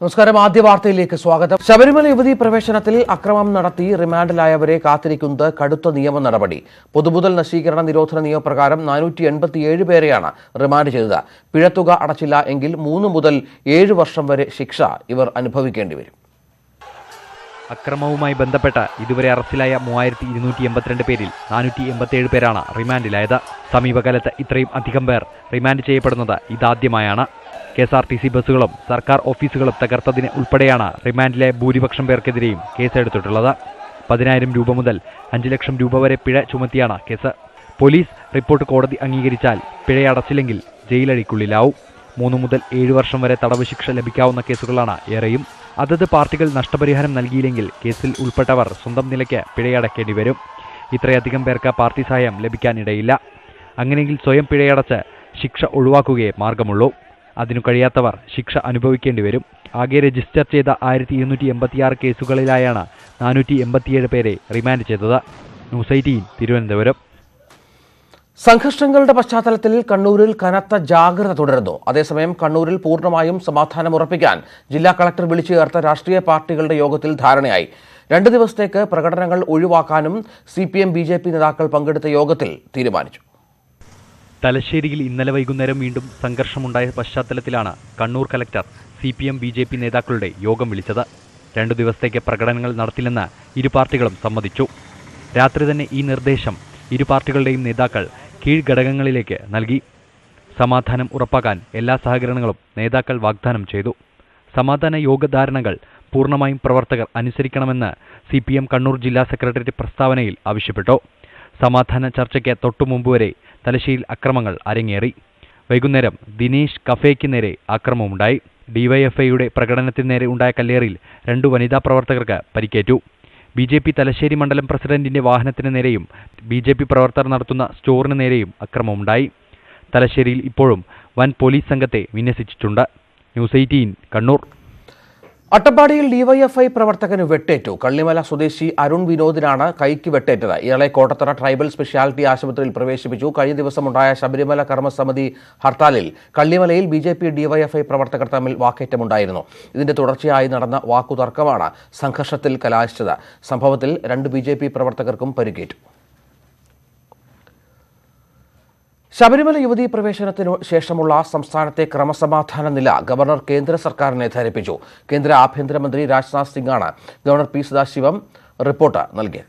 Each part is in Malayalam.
നമസ്കാരം. ആദ്യ വാർത്തയിലേക്ക് സ്വാഗതം. ശബരിമല യുവതീ പ്രവേശനത്തിൽ അക്രമം നടത്തി റിമാൻഡിലായവരെ കാത്തിരിക്കുന്നത് കടുത്ത നിയമ നടപടി. പൊതുമുതൽ നശീകരണ നിരോധന നിയമപ്രകാരം 487 പേരെയാണ് റിമാൻഡ് ചെയ്തത്. പിഴത്തുക അടച്ചില്ല എങ്കിൽ 3 മുതൽ 7 വർഷം വരെ ശിക്ഷ ഇവർ അനുഭവിക്കേണ്ടി വരും. അക്രമവുമായി ബന്ധപ്പെട്ട് ഇതുവരെ അറസ്റ്റിലായ 3282 പേരിൽ 487 പേരാണ് റിമാൻഡിലായത്. സമീപകാലത്ത് ഇത്രയും അധികം പേർ റിമാൻഡ് ചെയ്യപ്പെടുന്നത് ഇതാദ്യമായാണ്. KSRTC ബസ്സുകളും സർക്കാർ ഓഫീസുകളും തകർത്തതിന് ഉൾപ്പെടെയാണ് റിമാൻഡിലെ ഭൂരിപക്ഷം പേർക്കെതിരെയും കേസെടുത്തിട്ടുള്ളത്. 10,000 രൂപ മുതൽ 5 ലക്ഷം രൂപ വരെ പിഴ ചുമത്തിയാണ് കേസ്. പോലീസ് റിപ്പോർട്ട് കോടതി അംഗീകരിച്ചാൽ പിഴയടച്ചില്ലെങ്കിൽ ജയിലഴിക്കുള്ളിലാവും. 3 മുതൽ 7 വർഷം വരെ തടവ് ശിക്ഷ ലഭിക്കാവുന്ന കേസുകളാണ് ഏറെയും. അതത് പാർട്ടികൾ നഷ്ടപരിഹാരം നൽകിയില്ലെങ്കിൽ കേസിൽ ഉൾപ്പെട്ടവർ സ്വന്തം നിലയ്ക്ക് പിഴയടക്കേണ്ടി വരും. ഇത്രയധികം പേർക്ക് പാർട്ടി സഹായം ലഭിക്കാനിടയില്ല. അങ്ങനെയെങ്കിൽ സ്വയം പിഴയടച്ച് ശിക്ഷ ഒഴിവാക്കുകയേ മാർഗമുള്ളൂ. അതിനു കഴിയാത്തവർ ശിക്ഷ അനുഭവിക്കേണ്ടി വരും. ആകെ രജിസ്റ്റർ ചെയ്ത 1286 കേസുകളിലായാണ് 487 പേരെ റിമാൻഡ് ചെയ്തത്. ന്യൂസ് 18 തിരുവനന്തപുരം. സംഘർഷങ്ങളുടെ പശ്ചാത്തലത്തിൽ കണ്ണൂരിൽ കനത്ത ജാഗ്രത തുടരുന്നു. അതേസമയം കണ്ണൂരിൽ പൂർണ്ണമായും സമാധാനം ഉറപ്പിക്കാൻ ജില്ലാ കളക്ടർ വിളിച്ചു ചേർത്ത രാഷ്ട്രീയ പാർട്ടികളുടെ യോഗത്തിൽ ധാരണയായി. 2 ദിവസത്തേക്ക് പ്രകടനങ്ങൾ ഒഴിവാക്കാനും CPM BJP നേതാക്കൾ പങ്കെടുത്ത യോഗത്തിൽ തീരുമാനിച്ചു. തലശ്ശേരിയിൽ ഇന്നലെ വൈകുന്നേരം വീണ്ടും സംഘർഷമുണ്ടായ പശ്ചാത്തലത്തിലാണ് കണ്ണൂർ കളക്ടർ CPM BJP നേതാക്കളുടെ യോഗം വിളിച്ചത്. 2 ദിവസത്തേക്ക് പ്രകടനങ്ങൾ നടത്തില്ലെന്ന് ഇരു പാർട്ടികളും സമ്മതിച്ചു. രാത്രി തന്നെ ഈ നിർദ്ദേശം ഇരു പാർട്ടികളുടെയും നേതാക്കൾ കീഴ്ഘടകങ്ങളിലേക്ക് നൽകി. സമാധാനം ഉറപ്പാക്കാൻ എല്ലാ സഹകരണങ്ങളും നേതാക്കൾ വാഗ്ദാനം ചെയ്തു. സമാധാന യോഗധാരണകൾ പൂർണ്ണമായും പ്രവർത്തകർ അനുസരിക്കണമെന്ന് CPM കണ്ണൂർ ജില്ലാ സെക്രട്ടേറിയറ്റ് പ്രസ്താവനയിൽ ആവശ്യപ്പെട്ടു. സമാധാന ചർച്ചയ്ക്ക് തൊട്ടുമുമ്പ് വരെ തലശ്ശേരിയിൽ അക്രമങ്ങൾ അരങ്ങേറി. വൈകുന്നേരം ദിനേശ് കഫേക്ക് നേരെ ആക്രമമുണ്ടായി. DYFIയുടെ പ്രകടനത്തിന് നേരെ ഉണ്ടായ കല്ലേറിൽ 2 വനിതാ പ്രവർത്തകർക്ക് പരിക്കേറ്റു. BJP തലശ്ശേരി മണ്ഡലം പ്രസിഡന്റിന്റെ വാഹനത്തിന് നേരെയും BJP പ്രവർത്തകർ നടത്തുന്ന സ്റ്റോറിന് നേരെയും അക്രമമുണ്ടായി. തലശ്ശേരിയിൽ ഇപ്പോഴും വൻ പോലീസ് സംഘത്തെ വിന്യസിച്ചിട്ടുണ്ട്. ന്യൂസ് 18 കണ്ണൂർ. അട്ടപ്പാടിയിൽ DYFI പ്രവർത്തകന് വെട്ടേറ്റു. കള്ളിമല സ്വദേശി അരുൺ വിനോദിനാണ് കൈക്ക് വെട്ടേറ്റത്. ഇയാളെ കോട്ടത്തറ ട്രൈബൽ സ്പെഷ്യാലിറ്റി ആശുപത്രിയിൽ പ്രവേശിപ്പിച്ചു. കഴിഞ്ഞ ദിവസമുണ്ടായ ശബരിമല കർമ്മസമിതി ഹർത്താലിൽ കള്ളിമലയിൽ BJP DYFI പ്രവർത്തകർ തമ്മിൽ വാക്കേറ്റമുണ്ടായിരുന്നു. ഇതിന്റെ തുടർച്ചയായി നടന്ന വാക്കുതർക്കമാണ് സംഘർഷത്തിൽ കലാശിച്ചത്. സംഭവത്തിൽ 2 BJP പ്രവർത്തകർക്കും പരിക്കേറ്റു. ശബരിമല യുവതീ പ്രവേശനത്തിനു ശേഷമുള്ള സംസ്ഥാനത്തെ ക്രമസമാധാന നില ഗവർണർ കേന്ദ്ര സർക്കാരിനെ ധരിപ്പിച്ചു. കേന്ദ്ര ആഭ്യന്തരമന്ത്രി രാജ്നാഥ് സിംഗാണ് ഗവർണർ P സദാശിവം റിപ്പോർട്ട് നൽകിയത്.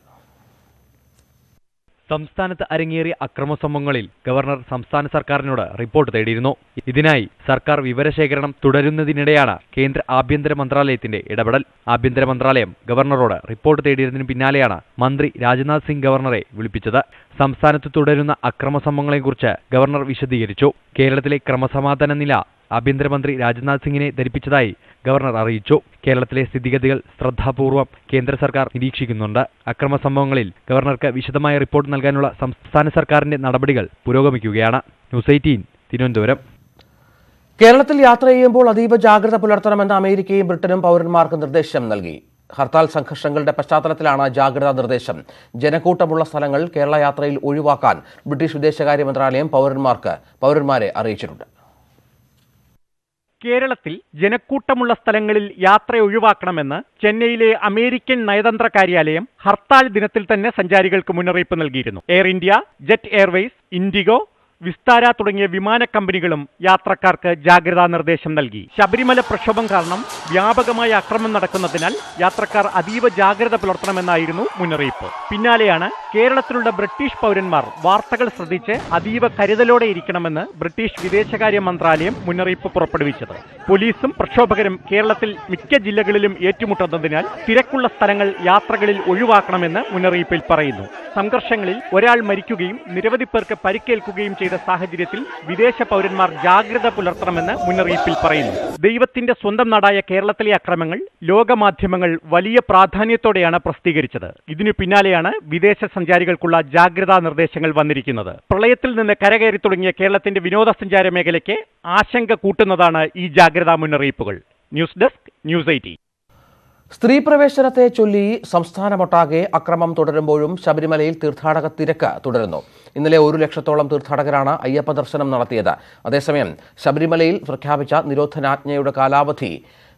സംസ്ഥാനത്ത് അരങ്ങേറിയ അക്രമ സംഭവങ്ങളിൽ ഗവർണർ സംസ്ഥാന സർക്കാരിനോട് റിപ്പോർട്ട് തേടിയിരുന്നു. ഇതിനായി സർക്കാർ വിവരശേഖരണം തുടരുന്നതിനിടെയാണ് കേന്ദ്ര ആഭ്യന്തര മന്ത്രാലയത്തിന്റെ ഇടപെടൽ. ആഭ്യന്തര മന്ത്രാലയം ഗവർണറോട് റിപ്പോർട്ട് തേടിയതിനു പിന്നാലെയാണ് മന്ത്രി രാജ്നാഥ് സിംഗ് ഗവർണറെ വിളിപ്പിച്ചത്. സംസ്ഥാനത്ത് തുടരുന്ന അക്രമ സംഭവങ്ങളെക്കുറിച്ച് ഗവർണർ വിശദീകരിച്ചു. കേരളത്തിലെ ക്രമസമാധാന നില ആഭ്യന്തരമന്ത്രി രാജ്നാഥ് സിംഗിനെ ധരിപ്പിച്ചതായി ഗവർണർ അറിയിച്ചു. കേരളത്തിലെ സ്ഥിതിഗതികൾ ശ്രദ്ധാപൂർവം കേന്ദ്ര സർക്കാർ നിരീക്ഷിക്കുന്നുണ്ട്. അക്രമ സംഭവങ്ങളിൽ ഗവർണർക്ക് വിശദമായ റിപ്പോർട്ട് നൽകാനുള്ള സംസ്ഥാന സർക്കാരിന്റെ നടപടികൾ പുരോഗമിക്കുകയാണ്. ന്യൂസ് 18 തിരുവനന്തപുരം. കേരളത്തിൽ യാത്ര ചെയ്യുമ്പോൾ അതീവ ജാഗ്രത പുലർത്തണമെന്ന് അമേരിക്കയും ബ്രിട്ടനും പൗരന്മാർക്ക് നിർദ്ദേശം നൽകി. ഹർത്താൽ സംഘർഷങ്ങളുടെ പശ്ചാത്തലത്തിലാണ് ജാഗ്രതാ നിർദ്ദേശം. ജനക്കൂട്ടമുള്ള സ്ഥലങ്ങൾ കേരള യാത്രയിൽ ഒഴിവാക്കാൻ ബ്രിട്ടീഷ് വിദേശകാര്യ മന്ത്രാലയം പൗരന്മാരെ അറിയിച്ചിട്ടുണ്ട്. കേരളത്തിൽ ജനക്കൂട്ടമുള്ള സ്ഥലങ്ങളിൽ യാത്ര ഒഴിവാക്കണമെന്ന് ചെന്നൈയിലെ അമേരിക്കൻ നയതന്ത്ര കാര്യാലയം ഹർത്താൽ ദിനത്തിൽ തന്നെ സഞ്ചാരികൾക്ക് മുന്നറിയിപ്പ് നൽകിയിരുന്നു. Air India, jet Airways, IndiGo, Vistara തുടങ്ങിയ വിമാന കമ്പനികളും യാത്രക്കാർക്ക് ജാഗ്രതാ നിർദ്ദേശം നൽകി. ശബരിമല പ്രക്ഷോഭം കാരണം വ്യാപകമായ അക്രമം നടക്കുന്നതിനാൽ യാത്രക്കാർ അതീവ ജാഗ്രത പുലർത്തണമെന്നായിരുന്നു മുന്നറിയിപ്പ്. പിന്നാലെയാണ് കേരളത്തിലുള്ള ബ്രിട്ടീഷ് പൗരന്മാർ വാർത്തകൾ ശ്രദ്ധിച്ച് അതീവ കരുതലോടെ ഇരിക്കണമെന്ന് ബ്രിട്ടീഷ് വിദേശകാര്യ മന്ത്രാലയം മുന്നറിയിപ്പ് പുറപ്പെടുവിച്ചത്. പോലീസും പ്രക്ഷോഭകരും കേരളത്തിൽ മിക്ക ജില്ലകളിലും ഏറ്റുമുട്ടുന്നതിനാൽ തിരക്കുള്ള സ്ഥലങ്ങൾ യാത്രകളിൽ ഒഴിവാക്കണമെന്ന് മുന്നറിയിപ്പിൽ പറയുന്നു. സംഘർഷങ്ങളിൽ ഒരാൾ മരിക്കുകയും നിരവധി പേർക്ക് പരിക്കേൽക്കുകയും ചെയ്ത സാഹചര്യത്തിൽ വിദേശ പൗരന്മാർ ജാഗ്രത പുലർത്തണമെന്ന് മുന്നറിയിപ്പിൽ പറയുന്നു. ദൈവത്തിന്റെ സ്വന്തം നാടായ കേരളത്തിലെ അക്രമങ്ങൾ ലോകമാധ്യമങ്ങൾ വലിയ പ്രാധാന്യത്തോടെയാണ് പ്രസിദ്ധീകരിച്ചത്. ഇതിനു പിന്നാലെയാണ് വിദേശ സഞ്ചാരികൾക്കുള്ള ജാഗ്രതാ നിർദ്ദേശങ്ങൾ വന്നിരിക്കുന്നത്. പ്രളയത്തിൽ നിന്ന് കരകയറി തുടങ്ങിയ കേരളത്തിന്റെ വിനോദസഞ്ചാര മേഖലയ്ക്ക് ആശങ്ക കൂട്ടുന്നതാണ് ഈ ജാഗ്രതാ മുന്നറിയിപ്പുകൾ. News desk, news 18. സ്ത്രീ പ്രവേശനത്തെ ചൊല്ലി സംസ്ഥാനമൊട്ടാകെ അക്രമം തുടരുമ്പോഴും ശബരിമലയിൽ തീർത്ഥാടക തിരക്ക് തുടരുന്നു. ഇന്നലെ 1 ലക്ഷത്തോളം തീർത്ഥാടകരാണ് അയ്യപ്പ ദർശനം നടത്തിയത്. അതേസമയം ശബരിമലയിൽ പ്രഖ്യാപിച്ച നിരോധനാജ്ഞയുടെ കാലാവധി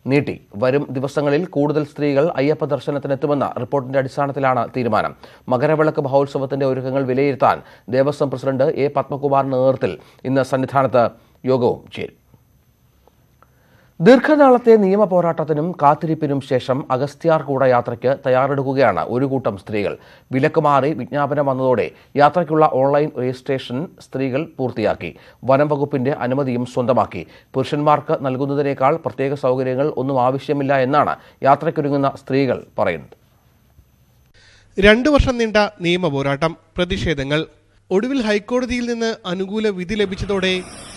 നീട്ടി. വരും ദിവസങ്ങളിൽ കൂടുതൽ സ്ത്രീകൾ അയ്യപ്പ ദർശനത്തിനെത്തുമെന്ന റിപ്പോർട്ടിന്റെ അടിസ്ഥാനത്തിലാണ് തീരുമാനം. മകരവിളക്ക് മഹോത്സവത്തിന്റെ ഒരുക്കങ്ങൾ വിലയിരുത്താൻ ദേവസ്വം പ്രസിഡന്റ് എ പത്മകുമാറിന്റെ നേതൃത്വത്തിൽ ഇന്ന് സന്നിധാനത്ത് യോഗവും ചേരും. ദീർഘനാളത്തെ നിയമ പോരാട്ടത്തിനും കാത്തിരിപ്പിനും ശേഷം അഗസ്ത്യാർകൂട യാത്രയ്ക്ക് തയ്യാറെടുക്കുകയാണ് ഒരു കൂട്ടം സ്ത്രീകൾ. വിലക്ക് മാറി വിജ്ഞാപനം വന്നതോടെ യാത്രയ്ക്കുള്ള ഓൺലൈൻ രജിസ്ട്രേഷൻ സ്ത്രീകൾ പൂർത്തിയാക്കി. വനം വകുപ്പിന്റെ അനുമതിയും സ്വന്തമാക്കി. പുരുഷന്മാർക്ക് നൽകുന്നതിനേക്കാൾ പ്രത്യേക സൗകര്യങ്ങൾ ഒന്നും ആവശ്യമില്ല എന്നാണ് യാത്രയ്ക്കൊരുങ്ങുന്ന സ്ത്രീകൾ പറയുന്നത്. 2 വർഷം നീണ്ട നിയമ പോരാട്ടം, പ്രതിഷേധങ്ങൾ, ഒടുവിൽ ഹൈക്കോടതിയിൽ നിന്ന് അനുകൂല വിധി ലഭിച്ചതോടെ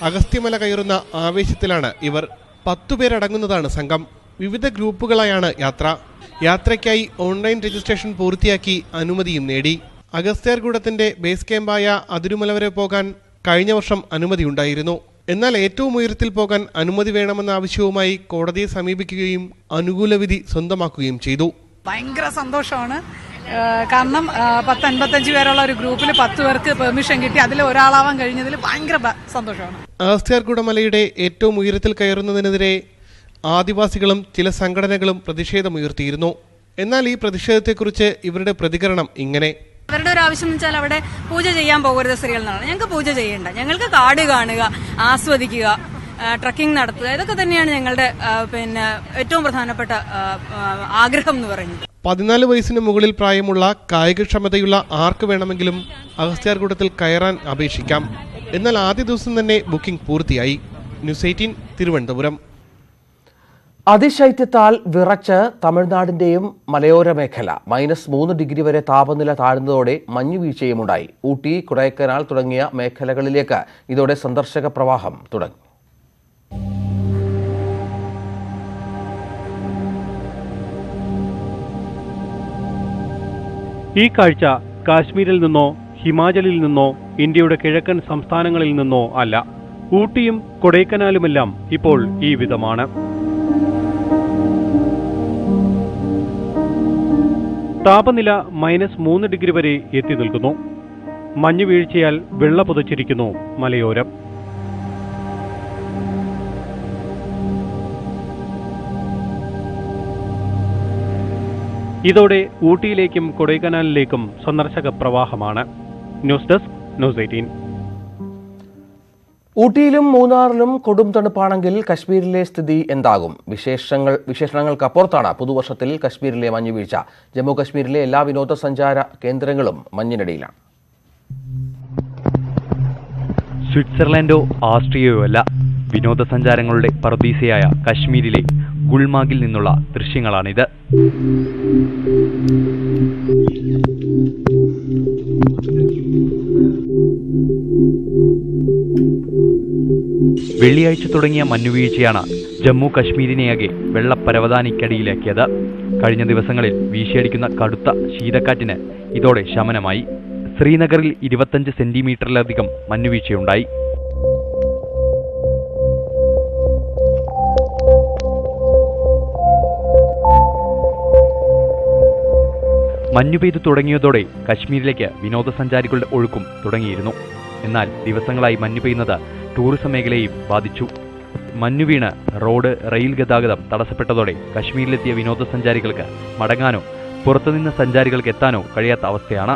അഗസ്ത്യമല കയറുന്ന ആവേശത്തിലാണ് ഇവർ. 10 പേരടങ്ങുന്നതാണ് സംഘം. വിവിധ ഗ്രൂപ്പുകളായാണ് യാത്ര. യാത്രയ്ക്കായി ഓൺലൈൻ രജിസ്ട്രേഷൻ പൂർത്തിയാക്കി അനുമതിയും നേടി. അഗസ്ത്യാർകൂടത്തിന്റെ ബേസ് ക്യാമ്പായ അതിരുമല വരെ പോകാൻ കഴിഞ്ഞ വർഷം അനുമതിയുണ്ടായിരുന്നു. എന്നാൽ ഏറ്റവും ഉയരത്തിൽ പോകാൻ അനുമതി വേണമെന്ന ആവശ്യവുമായി കോടതിയെ സമീപിക്കുകയും അനുകൂല വിധി സ്വന്തമാക്കുകയും ചെയ്തു. ഭയങ്കര സന്തോഷമാണ്. കാരണം 10-55 പേരുള്ള ഒരു ഗ്രൂപ്പിൽ 10 പേർക്ക് പെർമിഷൻ കിട്ടി. അതിൽ ഒരാളാവാൻ കഴിഞ്ഞതിൽ ഭയങ്കര സന്തോഷമാണ്. അഗസ്ത്യാർകൂട മലയുടെ ഏറ്റവും ഉയരത്തിൽ കയറുന്നതിനെതിരെ ആദിവാസികളും ചില സംഘടനകളും പ്രതിഷേധമുയർത്തിയിരുന്നു. എന്നാൽ ഈ പ്രതിഷേധത്തെക്കുറിച്ച് ഇവരുടെ പ്രതികരണം ഇങ്ങനെ: അവരുടെ ഒരു ആവശ്യം എന്ന് വെച്ചാൽ അവിടെ പൂജ ചെയ്യാൻ പോകരുത് സ്ത്രീകൾ എന്നാണ്. ഞങ്ങൾക്ക് പൂജ ചെയ്യേണ്ട, ഞങ്ങൾക്ക് കാട് കാണുക, ആസ്വദിക്കുക, ട്രക്കിംഗ് നടത്തുക, ഇതൊക്കെ തന്നെയാണ് ഞങ്ങളുടെ ഏറ്റവും പ്രധാനപ്പെട്ട ആഗ്രഹം എന്ന് പറയുന്നത്. 14 വയസ്സിന് മുകളിൽ പ്രായമുള്ള കായികക്ഷമതയുള്ള ആർക്ക് വേണമെങ്കിലും അഗസ്ത്യാർകൂടത്തിൽ കയറാൻ അപേക്ഷിക്കാം. എന്നാൽ ആദ്യ ദിവസം തന്നെ ബുക്കിംഗ് പൂർത്തിയായി. ന്യൂസ് 18 തിരുവനന്തപുരം. അതിശൈത്യത്താൽ വിറച്ച് തമിഴ്നാടിന്റെയും മലയോര മേഖല. -3 ഡിഗ്രി വരെ താപനില താഴ്ന്നതോടെ മഞ്ഞുവീഴ്ചയുമുണ്ടായി. ഊട്ടി, കൊടൈക്കനാൽ തുടങ്ങിയ മേഖലകളിലേക്ക് ഇതോടെ സന്ദർശക പ്രവാഹം തുടങ്ങി. ഈ കാഴ്ച കാശ്മീരിൽ നിന്നോ ഹിമാചലിൽ നിന്നോ ഇന്ത്യയുടെ കിഴക്കൻ സംസ്ഥാനങ്ങളിൽ നിന്നോ അല്ല. ഊട്ടിയും കൊടൈക്കനാലുമെല്ലാം ഇപ്പോൾ ഈ വിധമാണ്. താപനില -3 ഡിഗ്രി വരെ എത്തി നിൽക്കുന്നു. മഞ്ഞുവീഴ്ചയാൽ വെള്ള പുതച്ചിരിക്കുന്നു മലയോരം. ഇതോടെ ഊട്ടിയിലേക്കും കൊടൈക്കനാലിലേക്കും സന്ദർശക പ്രവാഹമാണ്. News desk news 18. ഊട്ടിയിലും മൂന്നാറിലും കൊടും തണുപ്പാണെങ്കിൽ കശ്മീരിലെ സ്ഥിതി എന്താകും? വിശേഷണങ്ങൾക്കപ്പുറത്താണ് പുതുവർഷത്തിൽ കശ്മീരിലെ മഞ്ഞുവീഴ്ച. ജമ്മു കശ്മീരിലെ എല്ലാ വിനോദസഞ്ചാര കേന്ദ്രങ്ങളും മഞ്ഞിനടിയിലാണ്. സ്വിറ്റ്സർലൻഡോ ഓസ്ട്രിയയോ അല്ല, വിനോദസഞ്ചാരങ്ങളുടെ പറുദീസയായ കശ്മീരിലെ ഗുൽമാർഗിൽ നിന്നുള്ള ദൃശ്യങ്ങളാണിത്. വെള്ളിയാഴ്ച തുടങ്ങിയ മഞ്ഞുവീഴ്ചയാണ് ജമ്മു കശ്മീരിനെയാകെ വെള്ളപ്പരവതാനിക്കടിയിലാക്കിയത്. കഴിഞ്ഞ ദിവസങ്ങളിൽ വീശിയടിക്കുന്ന കടുത്ത ശീതക്കാറ്റിന് ഇതോടെ ശമനമായി. ശ്രീനഗറിൽ 25 സെന്റിമീറ്ററിലധികം മഞ്ഞുവീഴ്ചയുണ്ടായി. മഞ്ഞു പെയ്തു തുടങ്ങിയതോടെ കശ്മീരിലേക്ക് വിനോദസഞ്ചാരികളുടെ ഒഴുക്കും തുടങ്ങിയിരുന്നു. എന്നാൽ ദിവസങ്ങളായി മഞ്ഞു പെയ്യുന്നത് ടൂറിസം മേഖലയെയും ബാധിച്ചു. മഞ്ഞുവീണ് റോഡ്, റെയിൽ ഗതാഗതം തടസ്സപ്പെട്ടതോടെ കശ്മീരിലെത്തിയ വിനോദസഞ്ചാരികൾക്ക് മടങ്ങാനോ പുറത്തുനിന്ന് സഞ്ചാരികൾക്ക് എത്താനോ കഴിയാത്ത അവസ്ഥയാണ്.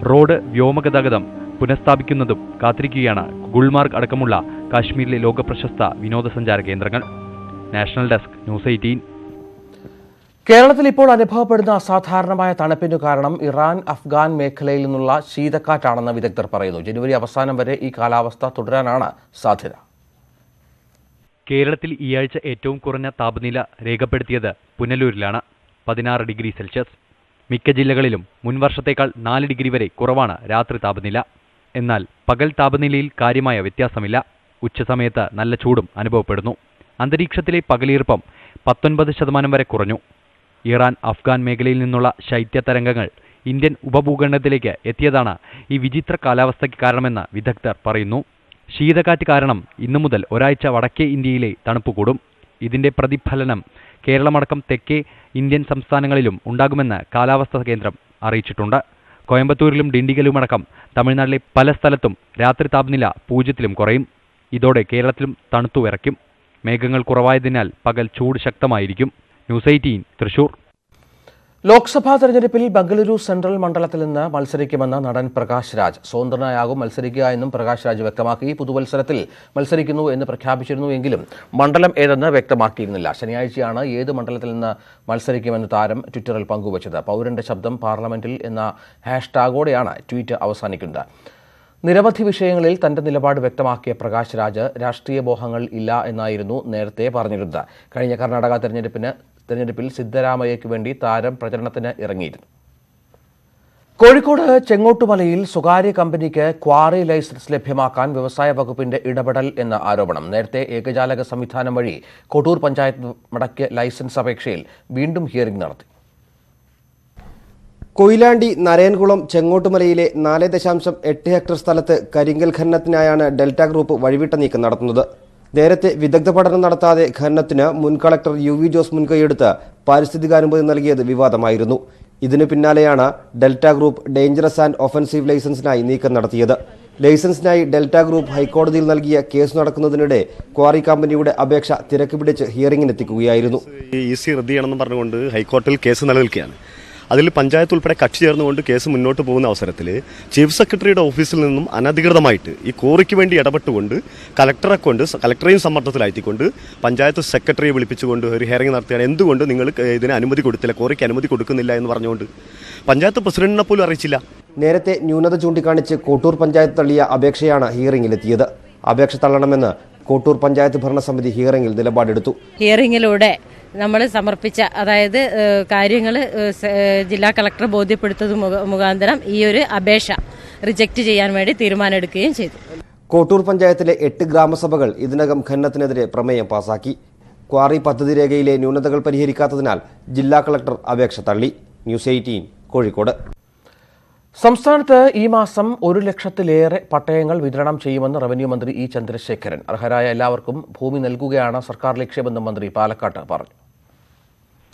റോഡ്, വ്യോമഗതാഗതം പുനഃസ്ഥാപിക്കുന്നതും കാത്തിരിക്കുകയാണ് ഗുൽമാർഗ് അടക്കമുള്ള കാശ്മീരിലെ ലോകപ്രശസ്ത വിനോദസഞ്ചാര കേന്ദ്രങ്ങൾ. National desk news 18. കേരളത്തിൽ ഇപ്പോൾ അനുഭവപ്പെടുന്ന അസാധാരണമായ തണുപ്പിനു കാരണം ഇറാൻ, അഫ്ഗാൻ മേഖലയിൽ നിന്നുള്ള ശീതക്കാറ്റാണെന്ന് വിദഗ്ധർ പറയുന്നു. ജനുവരി അവസാനം വരെ ഈ കാലാവസ്ഥ തുടരാനാണ് സാധ്യത. കേരളത്തിൽ ഈയാഴ്ച ഏറ്റവും കുറഞ്ഞ താപനില രേഖപ്പെടുത്തിയത് പുനലൂരിലാണ്, 16 ഡിഗ്രി സെൽഷ്യസ്. മിക്ക ജില്ലകളിലും മുൻവർഷത്തേക്കാൾ 4 ഡിഗ്രി വരെ കുറവാണ് രാത്രി താപനില. എന്നാൽ പകൽ താപനിലയിൽ കാര്യമായ വ്യത്യാസമില്ല. ഉച്ചസമയത്ത് നല്ല ചൂടും അനുഭവപ്പെടുന്നു. അന്തരീക്ഷത്തിലെ പകലീർപ്പം 19% വരെ കുറഞ്ഞു. ഇറാൻ, അഫ്ഗാൻ മേഖലയിൽ നിന്നുള്ള ശൈത്യതരംഗങ്ങൾ ഇന്ത്യൻ ഉപഭൂഖണ്ഡത്തിലേക്ക് എത്തിയതാണ് ഈ വിചിത്ര കാലാവസ്ഥയ്ക്ക് കാരണമെന്ന് വിദഗ്ധർ പറയുന്നു. ശീതക്കാറ്റ് കാരണം ഇന്നു മുതൽ ഒരാഴ്ച വടക്കേ ഇന്ത്യയിലെ തണുപ്പ് കൂടും. ഇതിന്റെ പ്രതിഫലനം കേരളമടക്കം തെക്കേ ഇന്ത്യൻ സംസ്ഥാനങ്ങളിലും ഉണ്ടാകുമെന്ന് കാലാവസ്ഥാ കേന്ദ്രം അറിയിച്ചിട്ടുണ്ട്. കോയമ്പത്തൂരിലും ഡിണ്ടിഗലുമടക്കം തമിഴ്നാട്ടിലെ പല സ്ഥലത്തും രാത്രി താപനില 0-ലും കുറയും. ഇതോടെ കേരളത്തിലും തണുത്തു വിറയ്ക്കും. മേഘങ്ങൾ കുറവായതിനാൽ പകൽ ചൂട് ശക്തമായിരിക്കും. ന്യൂസ് 18 തൃശൂർ. ലോക്സഭാ തെരഞ്ഞെടുപ്പിൽ ബംഗളൂരു സെൻട്രൽ മണ്ഡലത്തിൽ നിന്ന് മത്സരിക്കുമെന്ന് നടൻ പ്രകാശ് രാജ്. സ്വതന്ത്രനായാകും മത്സരിക്കുക എന്നും പ്രകാശ് രാജ് വ്യക്തമാക്കി. പുതുവത്സരത്തിൽ മത്സരിക്കുന്നു എന്ന് പ്രഖ്യാപിച്ചിരുന്നുവെങ്കിലും മണ്ഡലം ഏതെന്ന് വ്യക്തമാക്കിയിരുന്നില്ല. ശനിയാഴ്ചയാണ് ഏത് മണ്ഡലത്തിൽ നിന്ന് മത്സരിക്കുമെന്ന് താരം ട്വിറ്ററിൽ പങ്കുവച്ചത്. പൗരന്റെ ശബ്ദം പാർലമെന്റിൽ എന്ന ഹാഷ്ടാഗോടെയാണ് ട്വീറ്റ് അവസാനിക്കുന്നത്. നിരവധി വിഷയങ്ങളിൽ തന്റെ നിലപാട് വ്യക്തമാക്കിയ പ്രകാശ് രാജ് രാഷ്ട്രീയ മോഹങ്ങൾ ഇല്ല എന്നായിരുന്നു നേരത്തെ പറഞ്ഞിരുന്നത്. കഴിഞ്ഞ കർണാടക തെരഞ്ഞെടുപ്പിൽ സിദ്ധരാമയ്യയ്ക്ക് വേണ്ടി താരം പ്രചരണത്തിന് ഇറങ്ങിയിരുന്നു. കോഴിക്കോട് ചെങ്ങോട്ടുമലയിൽ സ്വകാര്യ കമ്പനിക്ക് ക്വാറി ലൈസൻസ് ലഭ്യമാക്കാൻ വ്യവസായ വകുപ്പിന്റെ ഇടപെടൽ എന്ന ആരോപണം. നേരത്തെ ഏകജാലക സംവിധാനം വഴി കൊട്ടൂർ പഞ്ചായത്ത് മടക്കിയ ലൈസൻസ് അപേക്ഷയിൽ വീണ്ടും ഹിയറിംഗ് നടത്തി. കൊയിലാണ്ടി നരയൻകുളം ചെങ്ങോട്ടുമലയിലെ 4.8 ഹെക്ടർ സ്ഥലത്ത് കരിങ്കൽ ഖനനത്തിനായാണ് ഡെൽറ്റ ഗ്രൂപ്പ് വഴിവിട്ട നീക്കം നടത്തുന്നത്. നേരത്തെ വിദഗ്ധ പഠനം നടത്താതെ ഖനനത്തിന് മുൻ കളക്ടർ UV ജോസ് മുൻകൈയെടുത്ത് പാരിസ്ഥിതികാനുമതി നൽകിയത് വിവാദമായിരുന്നു. ഇതിനു പിന്നാലെയാണ് Delta group dangerous and offensive ലൈസൻസിനായി നീക്കം നടത്തിയത്. ലൈസൻസിനായി ഡെൽറ്റ ഗ്രൂപ്പ് ഹൈക്കോടതിയിൽ നൽകിയ കേസ് നടക്കുന്നതിനിടെ ക്വാറി കമ്പനിയുടെ അപേക്ഷ തിരക്ക് പിടിച്ച് ഹിയറിംഗിനെത്തിക്കുകയായിരുന്നു. EC റദ്ദ് ചെയ്യണമെന്ന് പറഞ്ഞുകൊണ്ട് ഹൈക്കോടതിയിൽ കേസ് നിലനിൽക്കുകയാണ്. അതിൽ പഞ്ചായത്ത് ഉൾപ്പെടെ കക്ഷി ചേർന്നുകൊണ്ട് കേസ് മുന്നോട്ട് പോകുന്ന അവസരത്തിൽ ചീഫ് സെക്രട്ടറിയുടെ ഓഫീസിൽ നിന്നും അനധികൃതമായിട്ട് ഈ കോറിക്ക് വേണ്ടി ഇടപെട്ടുകൊണ്ട് കലക്ടറെയും സമ്മർദ്ദത്തിലായിക്കൊണ്ട് പഞ്ചായത്ത് സെക്രട്ടറിയെ വിളിപ്പിച്ചുകൊണ്ട് ഒരു ഹിയറിംഗ് നടത്തുകയാണ്. എന്തുകൊണ്ട് നിങ്ങൾ ഇതിന് അനുമതി കൊടുത്തില്ല, കോറിക്ക് അനുമതി കൊടുക്കുന്നില്ല എന്ന് പറഞ്ഞുകൊണ്ട് പഞ്ചായത്ത് പ്രസിഡന്റിനെ പോലും അറിയിച്ചില്ല. നേരത്തെ ന്യൂനത ചൂണ്ടിക്കാണിച്ച് കോട്ടൂർ പഞ്ചായത്ത് തള്ളിയ അപേക്ഷയാണ് ഹിയറിംഗിലെത്തിയത്. അപേക്ഷ തള്ളണമെന്ന് കോട്ടൂർ പഞ്ചായത്ത് ഭരണസമിതി ഹിയറിംഗിൽ നിലപാടെടുത്തു. ഹിയറിംഗിലൂടെ നമ്മൾ സമർപ്പിച്ച കാര്യങ്ങൾ ജില്ലാ കളക്ടർ ബോധ്യപ്പെടുത്തത് മുഖാന്തരം ഈ ഒരു അപേക്ഷ റിജക്റ്റ് ചെയ്യാൻ വേണ്ടി തീരുമാനമെടുക്കുകയും ചെയ്തു. കോട്ടൂർ പഞ്ചായത്തിലെ 8 ഗ്രാമസഭകൾ ഇതിനകം ഖനനത്തിനെതിരെ പ്രമേയം പാസാക്കി. ക്വാറി പദ്ധതി രേഖയിലെ ന്യൂനതകൾ പരിഹരിക്കാത്തതിനാൽ ജില്ലാ കളക്ടർ അപേക്ഷ തള്ളി. ന്യൂസ് 18 കോഴിക്കോട്. സംസ്ഥാനത്ത് ഈ മാസം 1 ലക്ഷത്തിലേറെ പട്ടയങ്ങൾ വിതരണം ചെയ്യുമെന്ന് റവന്യൂ മന്ത്രി ഇ ചന്ദ്രശേഖരൻ. അർഹരായ എല്ലാവർക്കും ഭൂമി നൽകുകയാണ് സർക്കാർ ലക്ഷ്യമെന്നും മന്ത്രി പാലക്കാട്ട് പറഞ്ഞു.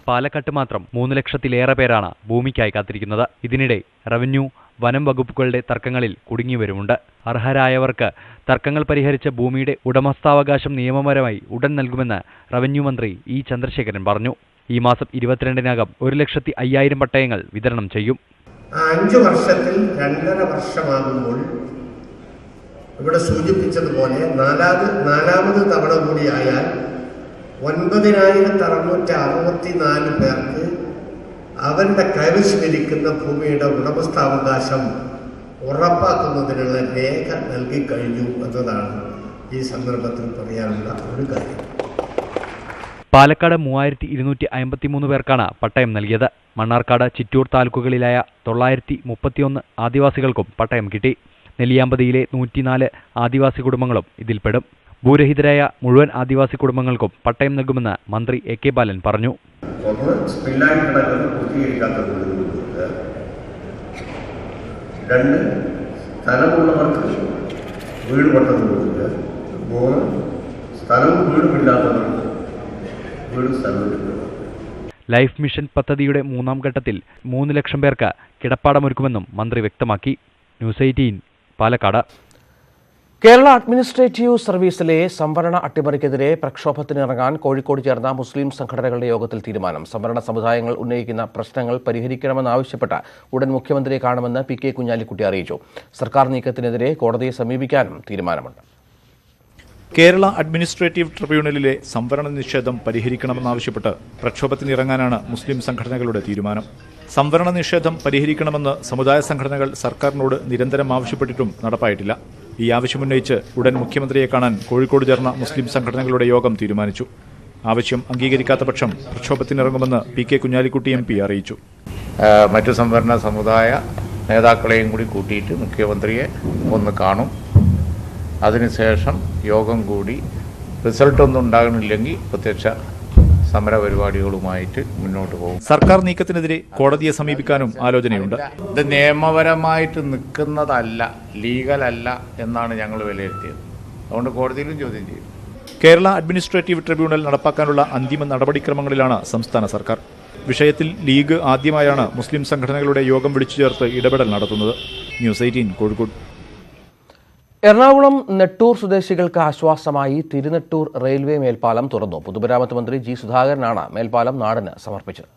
പാലക്കാട്ട് മാത്രം 3 ലക്ഷത്തിലേറെ പേരാണ് ഭൂമിക്കായി കാത്തിരിക്കുന്നത്. ഇതിനിടെ റവന്യൂ, വനം വകുപ്പുകളുടെ തർക്കങ്ങളിൽ കുടുങ്ങിവരുമുണ്ട്. അർഹരായവർക്ക് തർക്കങ്ങൾ പരിഹരിച്ച ഭൂമിയുടെ ഉടമസ്ഥാവകാശം നിയമപരമായി ഉടൻ നൽകുമെന്ന് റവന്യൂ മന്ത്രി ഇ ചന്ദ്രശേഖരൻ പറഞ്ഞു. ഈ മാസം 22-നകം 1,05,000 പട്ടയങ്ങൾ വിതരണം ചെയ്യും. 5 വർഷത്തിൽ 2.5 വർഷമാകുമ്പോൾ ഇവിടെ സൂചിപ്പിച്ചതുപോലെ നാലാമത് തവണ കൂടിയായാൽ 9,664 പേർക്ക് അവരുടെ കൈവശമിരിക്കുന്ന ഭൂമിയുടെ ഉടമസ്ഥാവകാശം ഉറപ്പാക്കുന്നതിനുള്ള രേഖ നൽകിക്കഴിഞ്ഞു എന്നതാണ് ഈ സന്ദർഭത്തിൽ പറയാനുള്ള ഒരു കാര്യം. പാലക്കാട് 3,253 പേർക്കാണ് പട്ടയം നൽകിയത്. മണ്ണാർക്കാട്, ചിറ്റൂർ താലൂക്കുകളിലായ 931 ആദിവാസികൾക്കും പട്ടയം കിട്ടി. നെല്ലിയാമ്പതിയിലെ 104 ആദിവാസി കുടുംബങ്ങളും ഇതിൽപ്പെടും. ഭൂരഹിതരായ മുഴുവൻ ആദിവാസി കുടുംബങ്ങൾക്കും പട്ടയം നൽകുമെന്ന് മന്ത്രി AK ബാലൻ പറഞ്ഞു. സ്ഥലമുള്ളവർക്ക് വീട് പട്ടം കൊടുക്കുക, 3 സ്ഥലവും വീടുമില്ലാത്തവർക്ക് വീട് സ്ഥലം കൊടുക്കുക. ലൈഫ് മിഷൻ പദ്ധതിയുടെ 3ാം ഘട്ടത്തിൽ 3 ലക്ഷം പേർക്ക് കിടപ്പാടമൊരുക്കുമെന്നും മന്ത്രി വ്യക്തമാക്കി. ന്യൂസ് 18 പാലക്കാട്. കേരള അഡ്മിനിസ്ട്രേറ്റീവ് സർവീസിലെ സംവരണ അട്ടിമറിക്കെതിരെ പ്രക്ഷോഭത്തിനിറങ്ങാൻ കോഴിക്കോട് ചേർന്ന മുസ്ലിം സംഘടനകളുടെ യോഗത്തിൽ തീരുമാനം. സംവരണ സമുദായങ്ങൾ ഉന്നയിക്കുന്ന പ്രശ്നങ്ങൾ പരിഹരിക്കണമെന്നാവശ്യപ്പെട്ട് ഉടൻ മുഖ്യമന്ത്രിയെ കാണുമെന്ന് PK കുഞ്ഞാലിക്കുട്ടി അറിയിച്ചു. സർക്കാർ നീക്കത്തിനെതിരെ കോടതിയെ സമീപിക്കാനും തീരുമാനമുണ്ട്. കേരള അഡ്മിനിസ്ട്രേറ്റീവ് ട്രിബ്യൂണലിലെ സംവരണ നിഷേധം പരിഹരിക്കണമെന്നാവശ്യപ്പെട്ട് പ്രക്ഷോഭത്തിനിറങ്ങാനാണ് മുസ്ലിം സംഘടനകളുടെ തീരുമാനം. സംവരണ നിഷേധം പരിഹരിക്കണമെന്ന് സമുദായ സംഘടനകൾ സർക്കാരിനോട് നിരന്തരം ആവശ്യപ്പെട്ടിട്ടും നടപ്പായിട്ടില്ല. ഈ ആവശ്യമുന്നയിച്ച് ഉടൻ മുഖ്യമന്ത്രിയെ കാണാൻ കോഴിക്കോട് ചേർന്ന മുസ്ലിം സംഘടനകളുടെ യോഗം തീരുമാനിച്ചു. ആവശ്യം അംഗീകരിക്കാത്ത പക്ഷം പ്രക്ഷോഭത്തിനിറങ്ങുമെന്ന് PK കുഞ്ഞാലിക്കുട്ടി MP അറിയിച്ചു. മറ്റു സംവരണ സമുദായ നേതാക്കളെയും കൂടി കൂട്ടിയിട്ട് മുഖ്യമന്ത്രിയെ ഒന്ന് കാണും. അതിനുശേഷം യോഗം കൂടി റിസൾട്ടൊന്നും ഉണ്ടാകുന്നില്ലെങ്കിൽ പ്രത്യക്ഷ സമര പരിപാടികളുമായിട്ട് മുന്നോട്ട് പോകും. സർക്കാർ നീക്കത്തിനെതിരെ കോടതിയെ സമീപിക്കാനും ആലോചനയുണ്ട്. ഇത് നിയമപരമായിട്ട് നിൽക്കുന്നതല്ല, ലീഗലല്ല എന്നാണ് ഞങ്ങൾ വിലയിരുത്തിയത്. അതുകൊണ്ട് കോടതിയിലും ചോദ്യം ചെയ്യും. കേരള അഡ്മിനിസ്ട്രേറ്റീവ് ട്രിബ്യൂണൽ നടപ്പാക്കാനുള്ള അന്തിമ നടപടിക്രമങ്ങളിലാണ് സംസ്ഥാന സർക്കാർ. വിഷയത്തിൽ ലീഗ് ആദ്യമായാണ് മുസ്ലിം സംഘടനകളുടെ യോഗം വിളിച്ചു ചേർത്ത് ഇടപെടൽ നടത്തുന്നത്. ന്യൂസ് 18 കോഴിക്കോട്. എറണാകുളം നെട്ടൂർ സ്വദേശികൾക്ക് ആശ്വാസമായി തിരുനെട്ടൂർ റെയിൽവേ മേൽപ്പാലം തുറന്നു. പൊതുമരാമത്ത് മന്ത്രി ജി സുധാകരനാണ് മേൽപ്പാലം നാടിന് സമർപ്പിച്ചത്.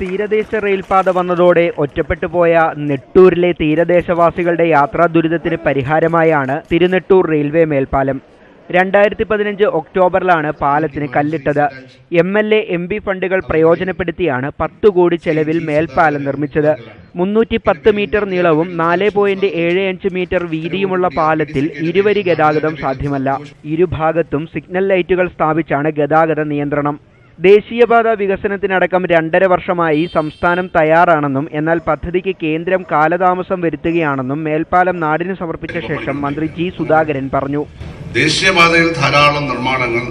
തീരദേശ റെയിൽപാത വന്നതോടെ ഒറ്റപ്പെട്ടു പോയ നെട്ടൂരിലെ തീരദേശവാസികളുടെ യാത്രാ ദുരിതത്തിന് പരിഹാരമായാണ് തിരുനെട്ടൂർ റെയിൽവേ മേൽപ്പാലം. 2015 ഒക്ടോബറിലാണ് പാലത്തിന് കല്ലിട്ടത്. MLA MP ഫണ്ടുകൾ പ്രയോജനപ്പെടുത്തിയാണ് 10 കോടി ചെലവിൽ മേൽപ്പാലം നിർമ്മിച്ചത്. 310 മീറ്റർ നീളവും 4.75 മീറ്റർ വീതിയുമുള്ള പാലത്തിൽ ഇരുവരി ഗതാഗതം സാധ്യമല്ല. ഇരുഭാഗത്തും സിഗ്നൽ ലൈറ്റുകൾ സ്ഥാപിച്ചാണ് ഗതാഗത നിയന്ത്രണം. ദേശീയപാത വികസനത്തിനടക്കം 2.5 വർഷമായി സംസ്ഥാനം തയ്യാറാണെന്നും എന്നാൽ പദ്ധതിക്ക് കേന്ദ്രം കാലതാമസം വരുത്തുകയാണെന്നും മേൽപ്പാലം നാടിന് സമർപ്പിച്ച ശേഷം മന്ത്രി ജി സുധാകരൻ പറഞ്ഞു. ദേശീയപാതയിൽ ധാരാളം നിർമ്മാണങ്ങൾ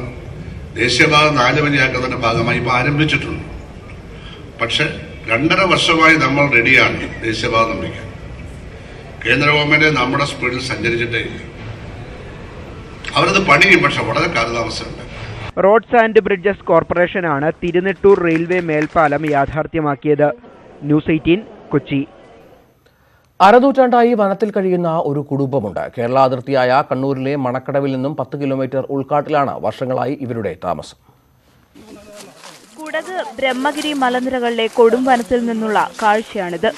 ദേശീയപാത 4 വരിയാക്കുന്നതിന്റെ ഭാഗമായി ഇപ്പോൾ ആരംഭിച്ചിട്ടുണ്ട്. പക്ഷെ 2.5 വർഷമായി നമ്മൾ റെഡിയാണ് ദേശീയപാത നിർമ്മിക്കാൻ. കേന്ദ്ര ഗവൺമെന്റ് നമ്മുടെ സ്പീഡിൽ സഞ്ചരിച്ചിട്ടേ ഇല്ല. അവരത് പണിയും, പക്ഷെ വളരെ കാലതാമസമുണ്ട്. റോഡ്സ് ആൻഡ് ബ്രിഡ്ജസ് കോർപ്പറേഷനാണ് തിരുനെട്ടൂർ റെയിൽവേ മേൽപ്പാലം യാഥാർത്ഥ്യമാക്കിയത്. ന്യൂസ് 18 കൊച്ചി. അരനൂറ്റാണ്ടായി വനത്തിൽ കഴിയുന്ന ഒരു കുടുംബമുണ്ട്. കേരള അതിർത്തിയായ കണ്ണൂരിലെ മണക്കടവിൽ നിന്നും 10 കിലോമീറ്റർ ഉൾക്കാട്ടിലാണ് വർഷങ്ങളായി ഇവരുടെ താമസം. കുടക് ബ്രഹ്മഗിരി മലനിരകളിലെ കൊടും വനത്തിൽ നിന്നുള്ള കാഴ്ചയാണിത്.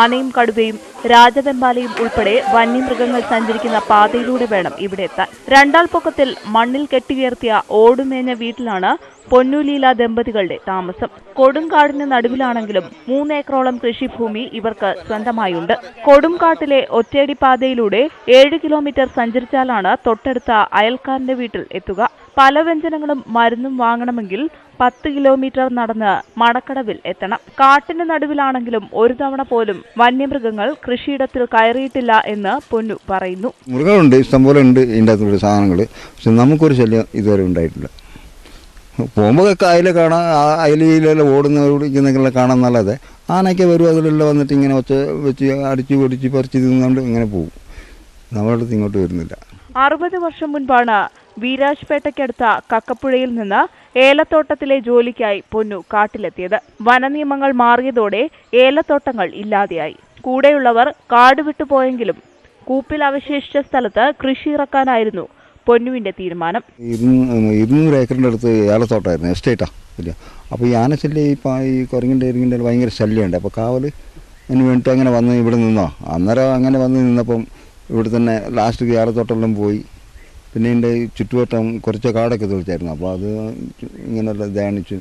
ആനയും കടുവയും രാജവെമ്പാലയും ഉൾപ്പെടെ വന്യമൃഗങ്ങൾ സഞ്ചരിക്കുന്ന പാതയിലൂടെ വേണം ഇവിടെ എത്താൻ. 2 ആൾ പൊക്കത്തിൽ മണ്ണിൽ കെട്ടിയുയർത്തിയ ഓടുമേഞ്ഞ വീട്ടിലാണ് പൊന്നുലീല ദമ്പതികളുടെ താമസം. കൊടുംകാടിന് നടുവിലാണെങ്കിലും 3 ഏക്കറോളം കൃഷിഭൂമി ഇവർക്ക് സ്വന്തമായുണ്ട്. കൊടുംകാട്ടിലെ ഒറ്റയടി പാതയിലൂടെ 7 കിലോമീറ്റർ സഞ്ചരിച്ചാലാണ് തൊട്ടടുത്ത അയൽക്കാരന്റെ വീട്ടിൽ എത്തുക. പല വ്യഞ്ജനങ്ങളും മരുന്നും വാങ്ങണമെങ്കിൽ 10 കിലോമീറ്റർ നടന്ന് മണക്കടവിൽ എത്തണം. കാട്ടിന് നടുവിലാണെങ്കിലും ഒരു തവണ പോലും വന്യമൃഗങ്ങൾ കൃഷിയിടത്തിൽ കയറിയിട്ടില്ല എന്ന് പൊന്നു പറയുന്നു. മൃഗങ്ങളുണ്ട്, ഇഷ്ടംപോലെ ഉണ്ട് ഇതിൻ്റെ അകത്തുള്ള സാധനങ്ങൾ. പക്ഷെ നമുക്കൊരു ശല്യം ഇതുവരെ ഉണ്ടായിട്ടില്ല. പോകുമ്പോൾ അയല കാണാം, അയലിലെല്ലാം ഓടുന്നവരിക്കുന്നൊക്കെ കാണാൻ നല്ലത്. ആനയൊക്കെ വരും, അതിലെല്ലാം വന്നിട്ട് ഇങ്ങനെ ഒച്ച വെച്ച് അടിച്ചു പൊടിച്ച് പറിച്ച് തിന്നുകൊണ്ട് ഇങ്ങനെ പോകും. നമ്മുടെ അടുത്ത് ഇങ്ങോട്ട് വരുന്നില്ല. 60 വർഷം മുൻപാണ് വീരാജ്പേട്ടയ്ക്കടുത്ത കക്കപ്പുഴയിൽ നിന്ന് ഏലത്തോട്ടത്തിലെ ജോലിക്കായി പൊന്നു കാട്ടിലെത്തിയത്. വനനിയമങ്ങൾ മാറിയതോടെ ഏലത്തോട്ടങ്ങൾ ഇല്ലാതെയായി. കൂടെയുള്ളവർ കാട് വിട്ടുപോയെങ്കിലും കൂപ്പിൽ അവശേഷിച്ച സ്ഥലത്ത് കൃഷി ഇറക്കാനായിരുന്നു പൊന്നുവിന്റെ തീരുമാനം. 200 ഏക്കറിൻ്റെ അടുത്ത് ഏലത്തോട്ടമായിരുന്നു, എസ്റ്റേറ്റാ ഇല്ല. അപ്പോൾ ഈ ആനശല്യം ഈ കുരങ്ങിൻ്റെ ഇരിങ്ങിൻ്റെ ഭയങ്കര ശല്യമുണ്ട്. അപ്പോൾ കാവൽ അതിന് വേണ്ടിയിട്ട് അങ്ങനെ വന്ന് ഇവിടെ നിന്നോ. അന്നേരം അങ്ങനെ വന്ന് നിന്നപ്പം ഇവിടെ തന്നെ ലാസ്റ്റ് ഏലത്തോട്ടമെല്ലാം പോയി. പിന്നെ ഇതിൻ്റെ ചുറ്റുവട്ടം കുറച്ച് കാടൊക്കെ തെളിച്ചായിരുന്നു. അപ്പോൾ അത് ഇങ്ങനെയുള്ള ധ്യാനിച്ചു.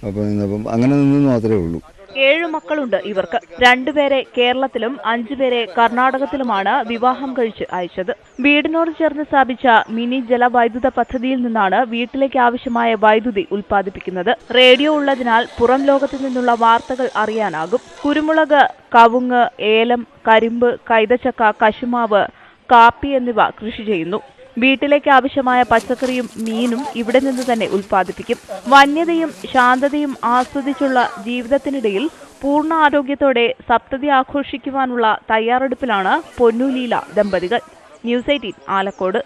അപ്പോൾ നിന്നപ്പം അങ്ങനെ നിന്ന് മാത്രമേ ഉള്ളൂ. 7 മക്കളുണ്ട് ഇവർക്ക്. 2 പേരെ കേരളത്തിലും 5 പേരെ കർണാടകത്തിലുമാണ് വിവാഹം കഴിച്ച് അയച്ചത്. വീടിനോട് ചേർന്ന് സ്ഥാപിച്ച മിനി ജലവൈദ്യുത പദ്ധതിയിൽ നിന്നാണ് വീട്ടിലേക്ക് ആവശ്യമായ വൈദ്യുതി ഉൽപ്പാദിപ്പിക്കുന്നത്. റേഡിയോ ഉള്ളതിനാൽ പുറം ലോകത്തു നിന്നുള്ള വാർത്തകൾ അറിയാനാകും. കുരുമുളക്, കവുങ്ങ്, ഏലം, കരിമ്പ്, കൈതച്ചക്ക, കശുമാവ്, കാപ്പി എന്നിവ കൃഷി ചെയ്യുന്നു. വീട്ടിലേക്ക് ആവശ്യമായ പച്ചക്കറിയും മീനും ഇവിടെ നിന്ന് തന്നെ ഉൽപ്പാദിപ്പിക്കും. വന്യതയും ശാന്തതയും ആസ്വദിച്ചുള്ള ജീവിതത്തിനിടയിൽ പൂർണ്ണ ആരോഗ്യത്തോടെ സപ്തതി ആഘോഷിക്കുവാനുള്ള തയ്യാറെടുപ്പിലാണ് പൊന്നുലീല ദമ്പതികൾ. ന്യൂസ് 18 ആലക്കോട്.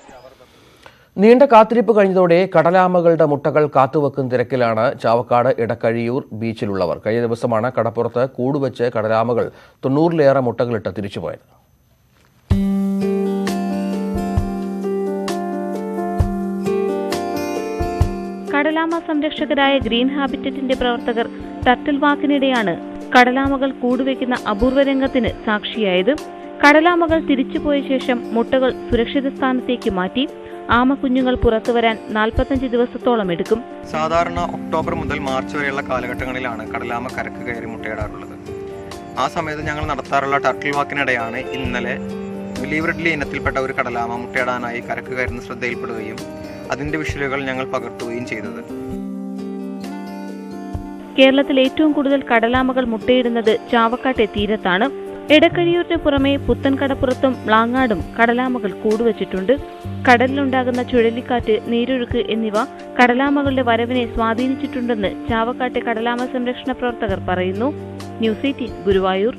നീണ്ട കാത്തിരിപ്പ് കഴിഞ്ഞതോടെ കടലാമകളുടെ മുട്ടകൾ കാത്തുവെക്കുന്ന തിരക്കിലാണ് ചാവക്കാട് ഇടക്കഴിയൂർ ബീച്ചിലുള്ളവർ. കഴിഞ്ഞ ദിവസമാണ് കടപ്പുറത്ത് കൂടുവെച്ച് കടലാമകൾ 90-ലേറെ മുട്ടകളിട്ട് തിരിച്ചുപോയത്. കടലാമ സംരക്ഷകരായ ഗ്രീൻ ഹാബിറ്ററ്റിന്റെ പ്രവർത്തകർ ടർട്ടിൽ വാക്കിനിടെയാണ് കടലാമകൾ കൂടുവെക്കുന്ന അപൂർവ രംഗത്തിന് സാക്ഷിയായത്. കടലാമകൾ തിരിച്ചുപോയ ശേഷം മുട്ടകൾ സുരക്ഷിത സ്ഥാനത്തേക്ക് മാറ്റി. ആമക്കുഞ്ഞുങ്ങൾ പുറത്തുവരാൻ 45 ദിവസത്തോളം എടുക്കും. സാധാരണ ഒക്ടോബർ മുതൽ മാർച്ച് വരെയുള്ള കാലഘട്ടങ്ങളിലാണ് കടലാമ കരക്ക് കയറി മുട്ടയിടാറുള്ളത്. ആ സമയത്ത് ഞങ്ങൾ നടത്താറുള്ള ടർട്ടിൽ വാക്കിനിടെയാണ് ഇന്നലെ ലിവറിഡ്ലി ഇനത്തിൽപ്പെട്ട ഒരു കടലാമ മുട്ടയിടാനായി കരക്ക് കയറുന്ന ശ്രദ്ധയിൽപ്പെടുകയും അതിന്റെ വിഷ്വലുകൾ ഞങ്ങൾ പകർത്തുകയും ചെയ്തത്. കേരളത്തിൽ ഏറ്റവും കൂടുതൽ കടലാമകൾ മുട്ടയിടുന്നത് ചാവക്കാട്ടെ തീരത്താണ്. എടക്കഴിയൂരിന് പുറമെ പുത്തൻകടപ്പുറത്തും മ്ലാങ്ങാടും കടലാമകൾ കൂടുവച്ചിട്ടുണ്ട്. കടലിലുണ്ടാകുന്ന ചുഴലിക്കാറ്റ്, നീരൊഴുക്ക് എന്നിവ കടലാമകളുടെ വരവിനെ സ്വാധീനിച്ചിട്ടുണ്ടെന്ന് ചാവക്കാട്ടെ കടലാമ സംരക്ഷണ പ്രവർത്തകർ പറയുന്നു. ന്യൂസ് 18 ഗുരുവായൂർ.